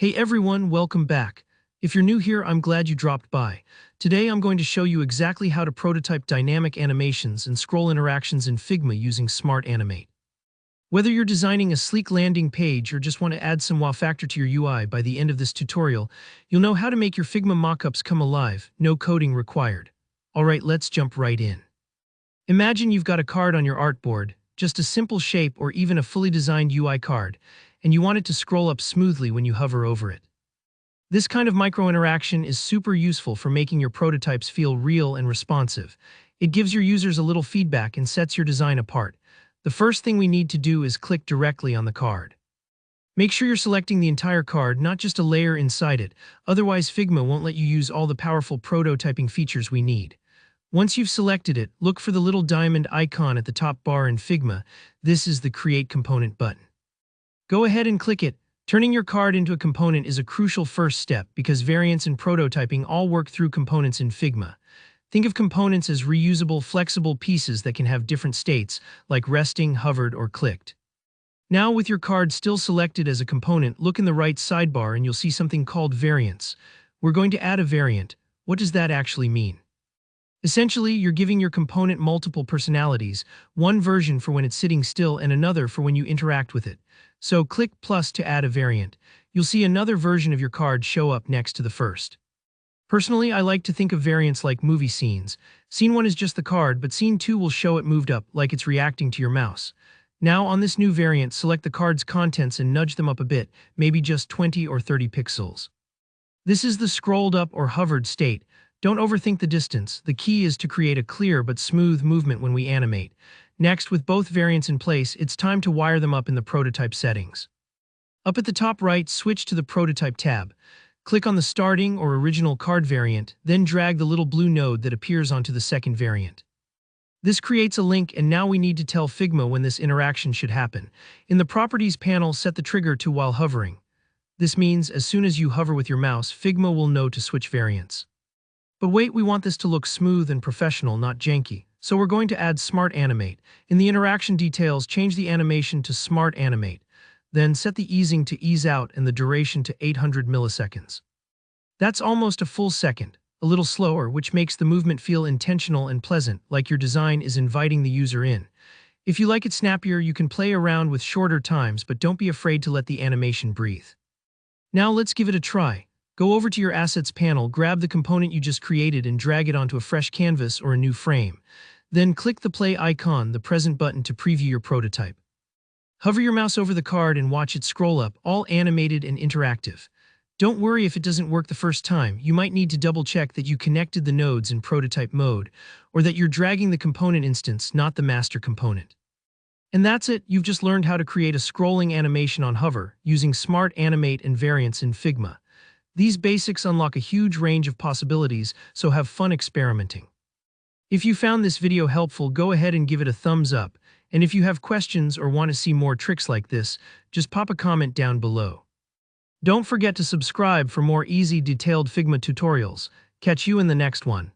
Hey everyone, welcome back. If you're new here, I'm glad you dropped by. Today I'm going to show you exactly how to prototype dynamic animations and scroll interactions in Figma using Smart Animate. Whether you're designing a sleek landing page or just want to add some wow factor to your UI, by the end of this tutorial, you'll know how to make your Figma mockups come alive, no coding required. Alright, let's jump right in. Imagine you've got a card on your artboard, just a simple shape or even a fully designed UI card, and you want it to scroll up smoothly when you hover over it. This kind of micro-interaction is super useful for making your prototypes feel real and responsive. It gives your users a little feedback and sets your design apart. The first thing we need to do is click directly on the card. Make sure you're selecting the entire card, not just a layer inside it, otherwise Figma won't let you use all the powerful prototyping features we need. Once you've selected it, look for the little diamond icon at the top bar in Figma. This is the Create Component button. Go ahead and click it. Turning your card into a component is a crucial first step because variants and prototyping all work through components in Figma. Think of components as reusable, flexible pieces that can have different states, like resting, hovered, or clicked. Now, with your card still selected as a component, look in the right sidebar and you'll see something called variants. We're going to add a variant. What does that actually mean? Essentially, you're giving your component multiple personalities, one version for when it's sitting still and another for when you interact with it. So click plus to add a variant. You'll see another version of your card show up next to the first. Personally, I like to think of variants like movie scenes. Scene 1 is just the card, but Scene 2 will show it moved up, like it's reacting to your mouse. Now, on this new variant, select the card's contents and nudge them up a bit, maybe just 20 or 30 pixels. This is the scrolled up or hovered state. Don't overthink the distance. The key is to create a clear but smooth movement when we animate. Next, with both variants in place, it's time to wire them up in the prototype settings. Up at the top right, switch to the Prototype tab. Click on the starting or original card variant, then drag the little blue node that appears onto the second variant. This creates a link, and now we need to tell Figma when this interaction should happen. In the Properties panel, set the trigger to while hovering. This means as soon as you hover with your mouse, Figma will know to switch variants. But wait, we want this to look smooth and professional, not janky. So we're going to add Smart Animate. In the interaction details, change the animation to Smart Animate. Then set the easing to ease out and the duration to 800 milliseconds. That's almost a full second, a little slower, which makes the movement feel intentional and pleasant, like your design is inviting the user in. If you like it snappier, you can play around with shorter times, but don't be afraid to let the animation breathe. Now let's give it a try. Go over to your Assets panel, grab the component you just created and drag it onto a fresh canvas or a new frame. Then click the play icon, the present button, to preview your prototype. Hover your mouse over the card and watch it scroll up, all animated and interactive. Don't worry if it doesn't work the first time. You might need to double-check that you connected the nodes in prototype mode, or that you're dragging the component instance, not the master component. And that's it, you've just learned how to create a scrolling animation on hover using Smart Animate and variants in Figma. These basics unlock a huge range of possibilities, so have fun experimenting. If you found this video helpful, go ahead and give it a thumbs up, and if you have questions or want to see more tricks like this, just pop a comment down below. Don't forget to subscribe for more easy, detailed Figma tutorials. Catch you in the next one.